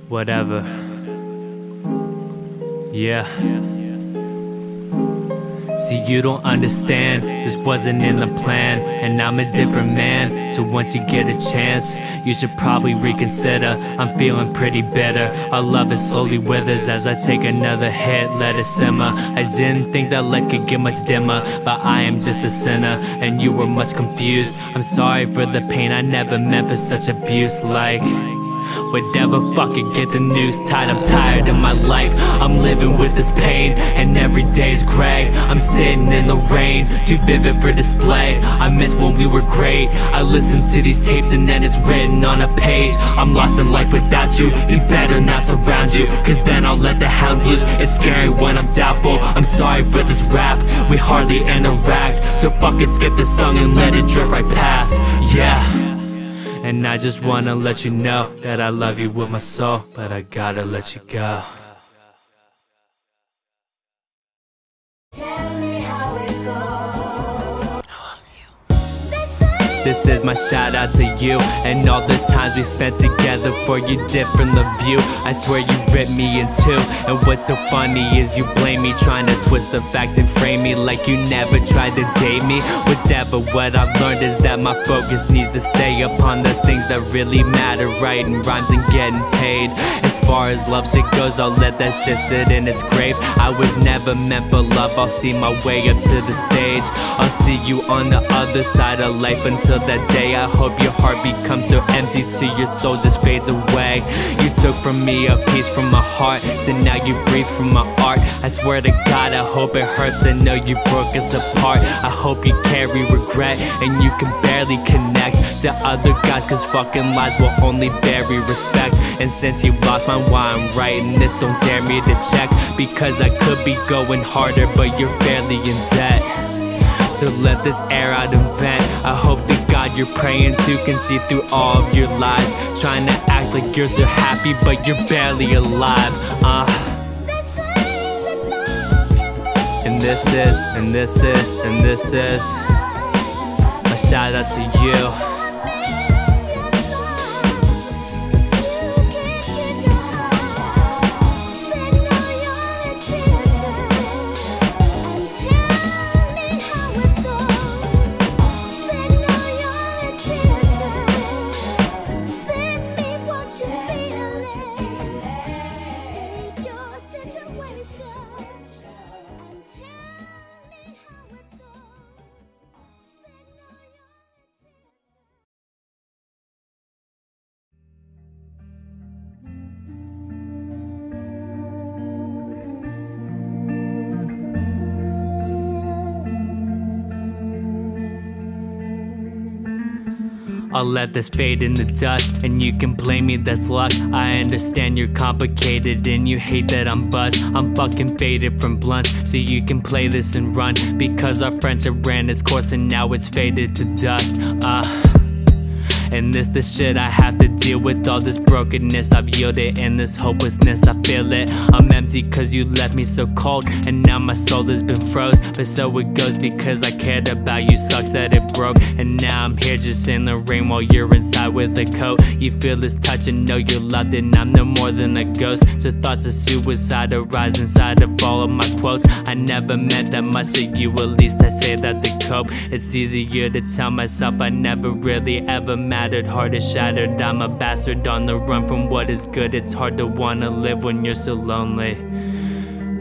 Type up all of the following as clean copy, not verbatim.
whatever. Yeah. See, you don't understand, this wasn't in the plan, and I'm a different man. So once you get a chance, you should probably reconsider. I'm feeling pretty bitter, our love is slowly withers as I take another hit, let it simmer. I didn't think that light could get much dimmer, but I am just a sinner, and you were much confused. I'm sorry for the pain, I never meant for such abuse. Like, whatever, fuck it, get the news tied. I'm tired of my life, I'm living with this pain, and every day is gray. I'm sitting in the rain, too vivid for display. I miss when we were great, I listen to these tapes and then it's written on a page. I'm lost in life without you, you better not surround you, cause then I'll let the hounds loose. It's scary when I'm doubtful, I'm sorry for this rap, we hardly interact. So fuck it, skip this song and let it drift right past. Yeah. And I just wanna let you know that I love you with my soul, but I gotta let you go. Tell me how it goes. This is my shout out to you and all the times we spent together for your different view. I swear you ripped me in two, and what's so funny is you blame me, trying to twist the facts and frame me like you never tried to date me. Whatever, what I've learned is that my focus needs to stay upon the things that really matter, writing rhymes and getting paid. As far as love shit goes, I'll let that shit sit in its grave. I was never meant for love, I'll see my way up to the stage. I'll see you on the other side of life. Until that day, I hope your heart becomes so empty till your soul just fades away. You took from me a piece from my heart, so now you breathe from my art. I swear to God, I hope it hurts to know you broke us apart. I hope you carry regret and you can barely connect to other guys, cause fucking lies will only bury respect. And since you lost mine while I'm writing this, don't dare me to check, because I could be going harder, but you're fairly in debt. So let this air out and vent. I hope the God you're praying to can see through all of your lies, trying to act like you're so happy, but you're barely alive. And this is a shout out to you. I'll let this fade in the dust, and you can blame me, that's luck. I understand you're complicated and you hate that I'm buzzed. I'm fucking faded from blunts, so you can play this and run, because our friendship ran its course and now it's faded to dust. And this the shit I have to deal with, all this brokenness I've yielded, and this hopelessness, I feel it. I'm empty cause you left me so cold, and now my soul has been froze. But so it goes, because I cared about you, sucks that it broke. And now I'm here just in the rain while you're inside with a coat. You feel this touch and know you're loved, and I'm no more than a ghost. So thoughts of suicide arise inside of all of my quotes. I never meant that much to you, at least I say that to cope. It's easier to tell myself I never really ever mattered. Heart is shattered, I'm a bastard on the run from what is good. It's hard to wanna live when you're so lonely.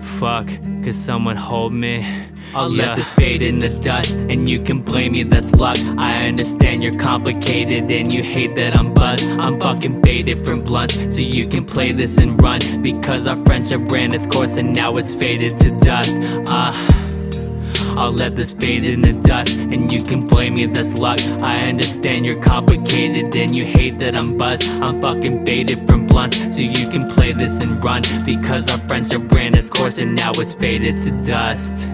Fuck, could someone hold me? I'll let this fade in the dust, and you can blame me, that's luck. I understand you're complicated and you hate that I'm buzzed. I'm fucking faded from blunts, so you can play this and run, because our friendship ran its course and now it's faded to dust. I'll let this fade in the dust, and you can blame me, that's luck. I understand you're complicated and you hate that I'm buzzed. I'm fucking faded from blunts, so you can play this and run, because our friendship ran its course and now it's faded to dust.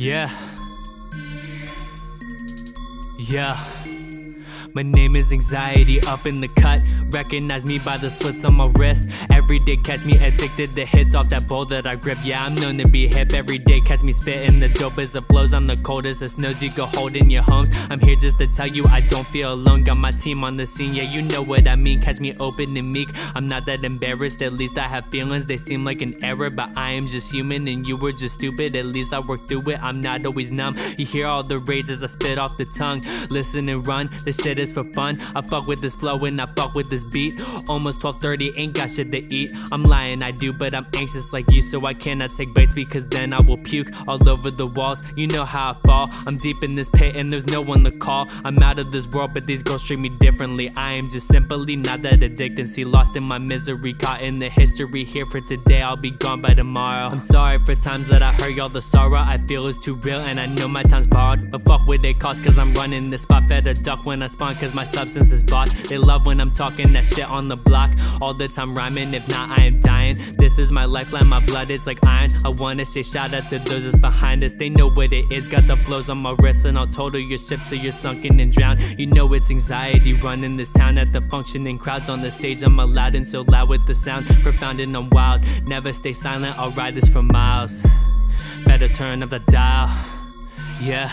Yeah. My name is Anxiety, up in the cut. Recognize me by the slits on my wrist. Every day catch me addicted to hits off that bowl that I grip. Yeah, I'm known to be hip. Every day catch me spitting the dope as it flows. I'm the coldest as snows you go hold in your homes. I'm here just to tell you I don't feel alone. Got my team on the scene, yeah, you know what I mean. Catch me open and meek. I'm not that embarrassed, at least I have feelings. They seem like an error, but I am just human and you were just stupid. At least I work through it, I'm not always numb. You hear all the rage as I spit off the tongue. Listen and run, this shit is for fun. I fuck with this flow and I fuck with this beat. Almost 12:30, ain't got shit to eat. I'm lying, I do, but I'm anxious like you, so I cannot take bites because then I will puke all over the walls. You know how I fall. I'm deep in this pit and there's no one to call. I'm out of this world, but these girls treat me differently. I am just simply not that addicted. See, lost in my misery, caught in the history. Here for today, I'll be gone by tomorrow. I'm sorry for times that I hurt y'all. The sorrow I feel is too real, and I know my time's borrowed. But fuck what they cost, cause I'm running this spot. Better duck when I spawn, cause my substance is bought. They love when I'm talking that shit on the block. All the time rhyming, if not I am dying. This is my lifeline, my blood, it's like iron. I wanna say shout out to those that's behind us. They know what it is, got the flows on my wrist. And I'll total your ship till you're sunken and drowned. You know it's anxiety running this town. At the functioning crowds on the stage, I'm loud and so loud with the sound. Profound and I'm wild, never stay silent, I'll ride this for miles. Better turn up the dial, yeah.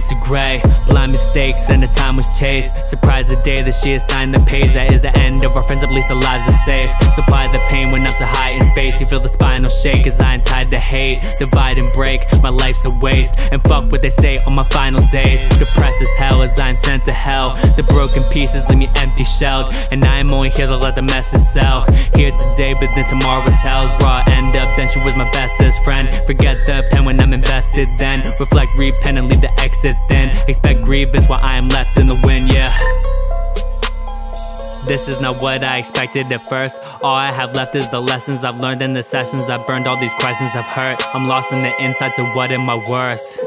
To gray, blind mistakes and the time was chased. Surprise the day that she assigned the page. That is the end of our friends, at least our lives are safe. Supply the pain when I'm so high in space. You feel the spinal shake cause I'm tied to hate. Divide and break, my life's a waste. And fuck what they say on my final days. Depressed as hell as I'm sent to hell. The broken pieces leave me empty shelled. And I'm only here to let the message sell. Here today but then tomorrow tells. Bro, end up then she was my bestest friend. Forget the pen when I'm invested then. Reflect, repent and leave the exit then. Expect grievance while I am left in the wind, yeah. This is not what I expected at first. All I have left is the lessons I've learned and the sessions I've burned. All these questions I've hurt. I'm lost in the insights of what am I worth.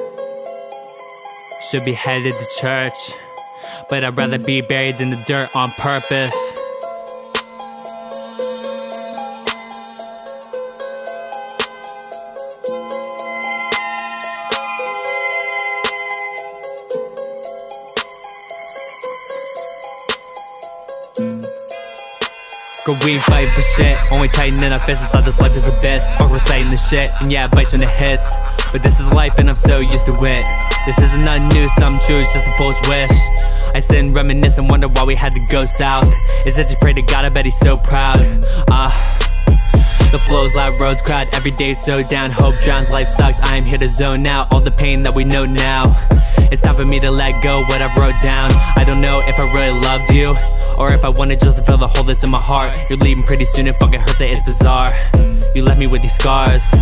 Should be headed to church, but I'd rather be buried in the dirt on purpose. Girl, we ain't fighting for shit. Only tightening our fists inside this life is abyss. Fuck reciting the shit, and yeah, it bites when it hits. But this is life and I'm so used to it. This isn't nothing new, something true, it's just a fool's wish. I sit and reminisce and wonder why we had to go south. Is that you pray to God, I bet he's so proud. The flows like roads crowd, every day so down. Hope drowns, life sucks, I am here to zone out. All the pain that we know now. It's time for me to let go what I've wrote down. I don't know if I really loved you, or if I wanted just to fill the hole that's in my heart. You're leaving pretty soon, it fucking hurts, it's bizarre. You left me with these scars.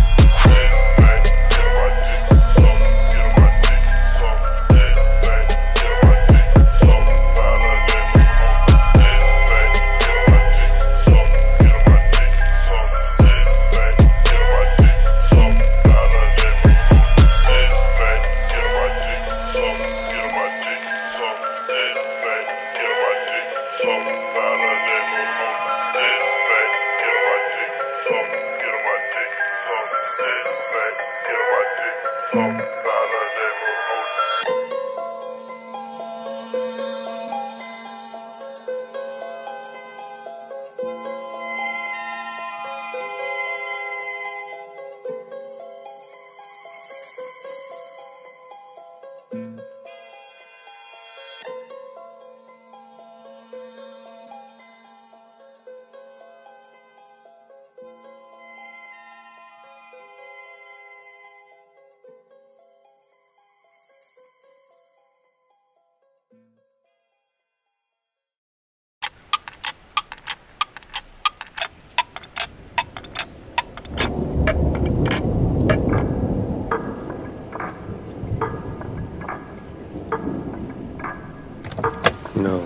No.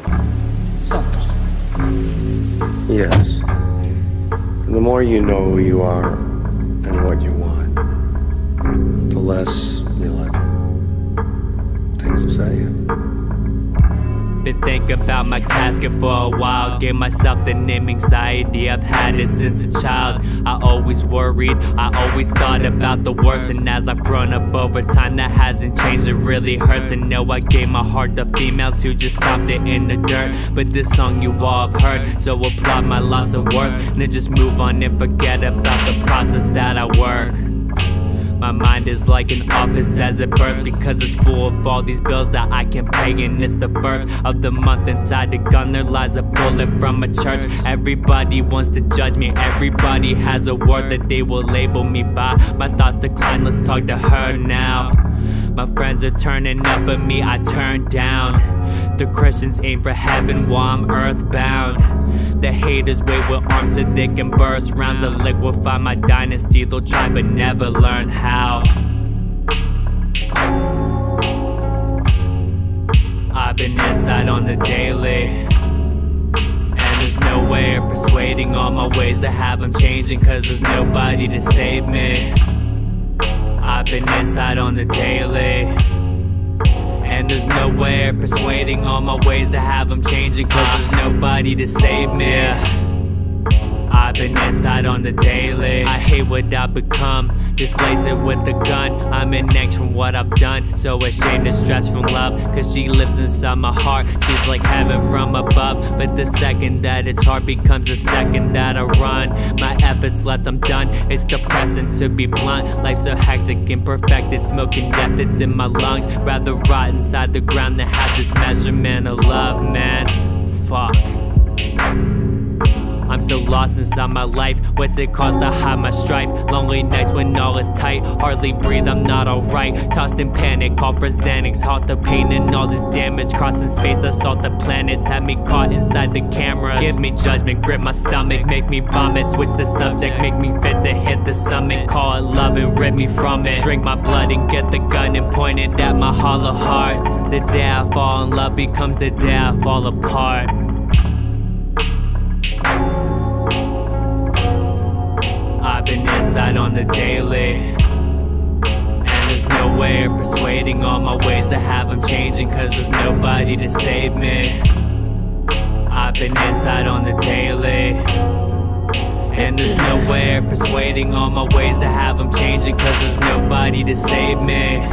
Santos. Yes. The more you know who you are and what you want, the less you let things upset you. Been thinking about my casket for a while. Gave myself the name anxiety, I've had it since a child. I always worried, I always thought about the worst. And as I've grown up over time, that hasn't changed, it really hurts. And know I gave my heart to females who just stopped it in the dirt. But this song you all have heard, so applaud my loss of worth. Then just move on and forget about the process that I work. My mind is like an office as it bursts, because it's full of all these bills that I can pay. And it's the first of the month inside the gun. There lies a bullet from a church. Everybody wants to judge me. Everybody has a word that they will label me by. My thoughts decline, let's talk to her now. My friends are turning up, but me I turn down. The Christians aim for heaven while I'm earthbound. The haters wait with arms so they can burst rounds to liquefy my dynasty. They'll try but never learn how. I've been inside on the daily, and there's no way of persuading all my ways to have them changing, cause there's nobody to save me. I've been inside on the daily, and there's no way of persuading all my ways to have them changing, cause there's nobody to save me. I've been inside on the daily. I hate what I've become, displace it with a gun. I'm an X from what I've done, so ashamed to stress from love, cause she lives inside my heart. She's like heaven from above, but the second that it's hard becomes a second that I run. My efforts left, I'm done, it's depressing to be blunt. Life's so hectic, imperfected, smoking death that's in my lungs. Rather rot inside the ground than have this measurement of love, man. Fuck. I'm so lost inside my life. What's it cost to hide my strife? Lonely nights when all is tight, hardly breathe, I'm not alright. Tossed in panic, call for Xanax. Halt the pain and all this damage. Crossing space, assault the planets. Had me caught inside the cameras. Give me judgment, grip my stomach. Make me vomit, switch the subject. Make me fit to hit the summit. Call it love and rip me from it. Drink my blood and get the gun and point it at my hollow heart. The day I fall in love becomes the day I fall apart. I've been inside on the daily, and there's no way of persuading all my ways to have them changing, cause there's nobody to save me. I've been inside on the daily, and there's no way of persuading all my ways to have them changing, cause there's nobody to save me.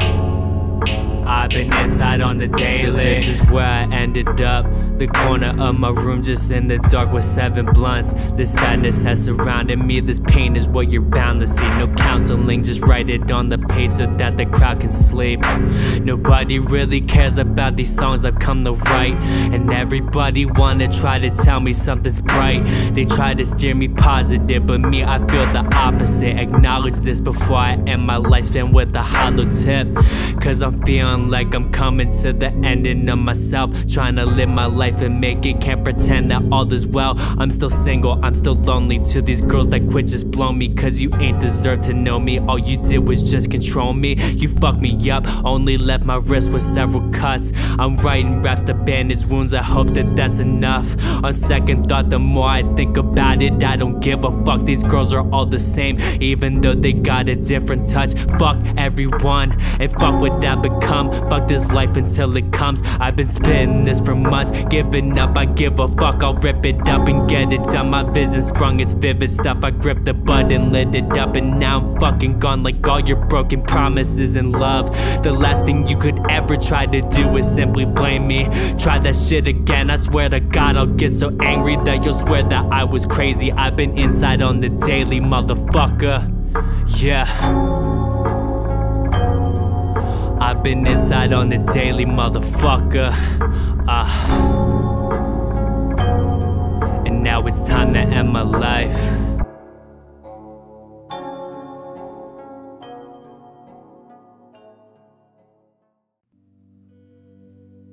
I've been inside on the daily. So this is where I ended up, the corner of my room just in the dark with 7 blunts. This sadness has surrounded me, this pain is what you're bound to see. No counseling, just write it on the page so that the crowd can sleep. Nobody really cares about these songs I've come to write, and everybody wanna try to tell me something's bright. They try to steer me positive, but me I feel the opposite. Acknowledge this before I end my lifespan with a hollow tip, cause I'm feeling like I'm coming to the ending of myself. Trying to live my life and make it, can't pretend that all is well. I'm still single, I'm still lonely. To these girls that quit, just blow me, cause you ain't deserve to know me. All you did was just control me. You fucked me up, only left my wrist with several cuts. I'm writing raps to bandage wounds, I hope that that's enough. On second thought, the more I think about it, I don't give a fuck. These girls are all the same, even though they got a different touch. Fuck everyone, and fuck what I become. Fuck this life until it comes. I've been spitting this for months, giving up, I give a fuck. I'll rip it up and get it done. My vision sprung, it's vivid stuff. I gripped the button, lit it up, and now I'm fucking gone. Like all your broken promises in love. The last thing you could ever try to do is simply blame me. Try that shit again, I swear to God I'll get so angry that you'll swear that I was crazy. I've been inside on the daily, motherfucker. Yeah, I've been inside on the daily, motherfucker. And now it's time to end my life.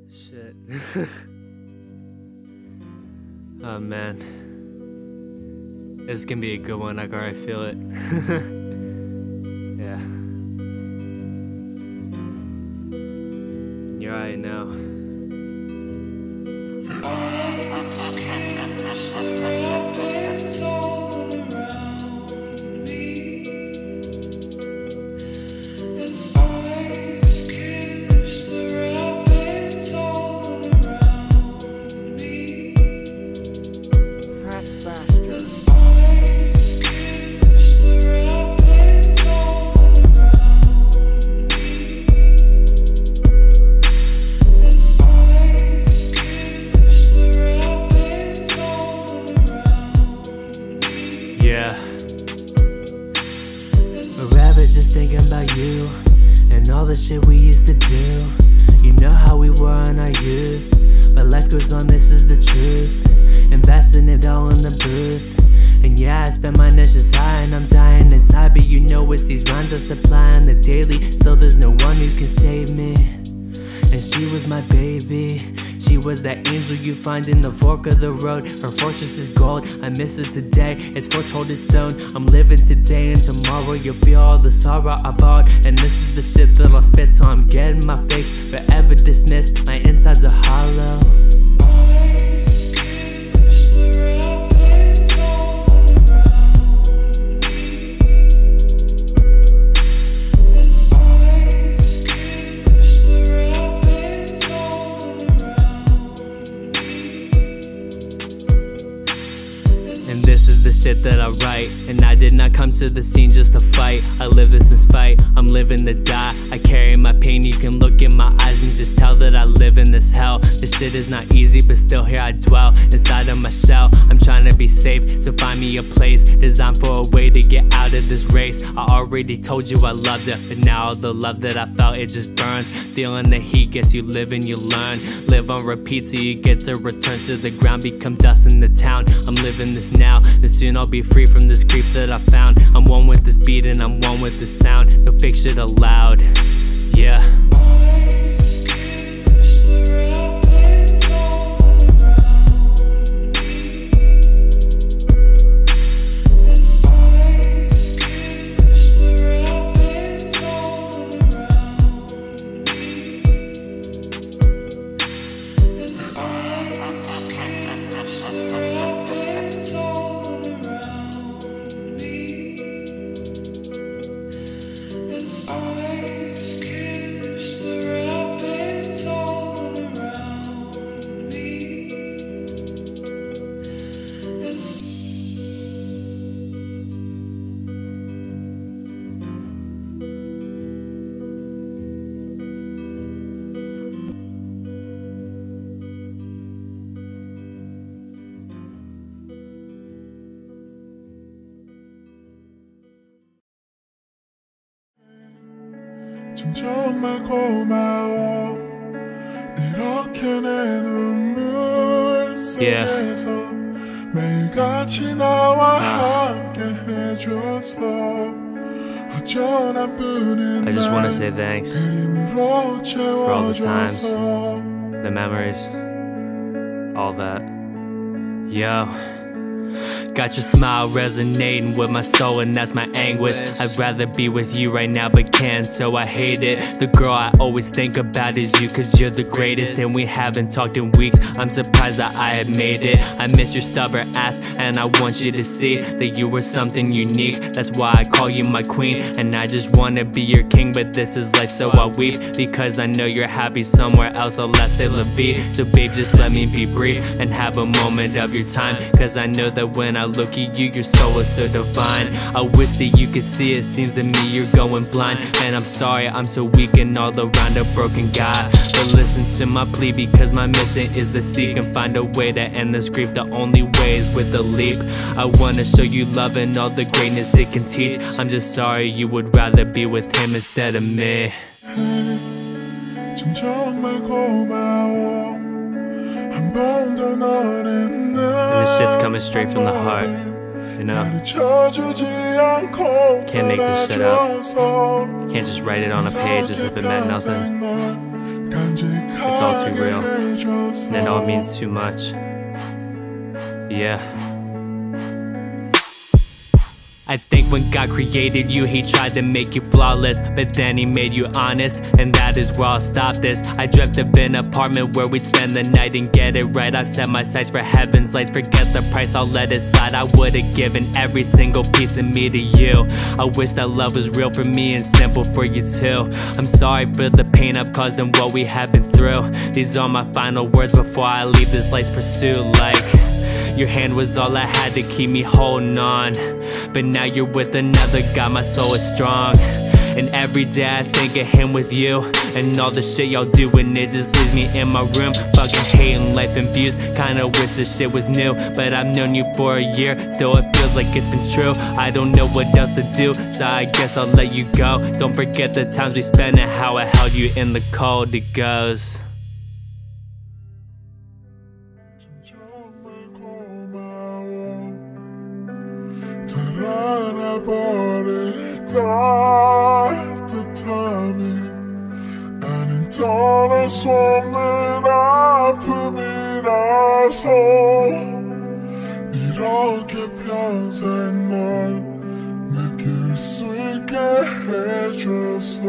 Shit. Oh man, this is gonna be a good one. I can already feel it. Yeah. you're alright now. Forever just thinking about you and all the shit we used to do. You know how we were in our youth, but life goes on, this is the truth. Investing it all in the booth. And yeah, I spent my nights just high and I'm dying inside, but you know it's these rhymes I supply on the daily, so there's no one who can save me. And she was my baby. She was that angel you find in the fork of the road. Her fortress is gold, I miss it today. It's foretold in stone. I'm living today and tomorrow you'll feel all the sorrow I bought. And this is the shit that I'll spit till I'm getting my face forever dismissed. My insides are hollow. And this is the shit that I write. And I did not come to the scene just to fight. I live this in spite, I'm living to die. I carry my pain, you can look in my eyes and just tell that I live in this hell. This shit is not easy, but still here I dwell inside of my shell. I'm trying to be safe, so find me a place designed for a way to get out of this race. I already told you I loved it, but now all the love that I felt, it just burns. Feeling the heat, guess you live and you learn. Live on repeat till you get to return to the ground. Become dust in the town, I'm living this now. And soon I'll be free from this grief that I found. I'm one with this beat and I'm one with this sound. No fake shit allowed, yeah. 정말 고마워 이렇게 내 눈물 속에서 매일같이 나와 함께 해줘서 어쩌나 뿐인 I just want to say thanks for all the times, the memories, all that. Yo, got your smile resonating with my soul, and that's my anguish. I'd rather be with you right now but can't, so I hate it. The girl I always think about is you, cause you're the greatest. And we haven't talked in weeks, I'm surprised that I had made it. I miss your stubborn ass, and I want you to see that you were something unique. That's why I call you my queen, and I just wanna be your king. But this is life, so I weep, because I know you're happy somewhere else. So let's say la vie. So babe, just let me be brief and have a moment of your time, cause I know that when I look at you, your soul is so divine. I wish that you could see it, seems to me you're going blind. And I'm sorry, I'm so weak and all around a broken guy. But listen to my plea, because my mission is to seek and find a way to end this grief. The only way is with a leap. I wanna show you love and all the greatness it can teach. I'm just sorry you would rather be with him instead of me. 정말 고마워 한 번도 너를 And this shit's coming straight from the heart, you know? Can't make this shit up. Can't just write it on a page as if it meant nothing. It's all too real, and it all means too much. Yeah. I think when God created you, he tried to make you flawless, but then he made you honest, and that is where I'll stop this. I dreamt of an apartment where we'd spend the night and get it right. I've set my sights for heaven's lights, forget the price, I'll let it slide. I would've given every single piece of me to you. I wish that love was real for me and simple for you too. I'm sorry for the pain I've caused and what we have been through. These are my final words before I leave this life's pursuit. Like, your hand was all I had to keep me holding on, but now you're with another guy, my soul is strong. And every day I think of him with you, and all the shit y'all do, and it just leaves me in my room fucking hating life and views. Kinda wish this shit was new, but I've known you for a year, still it feels like it's been true. I don't know what else to do, so I guess I'll let you go. Don't forget the times we spent and how I held you in the cold. It goes. 인터넷 속는 아픔이라서 이렇게 평생 널 느낄 수 있게 해줘서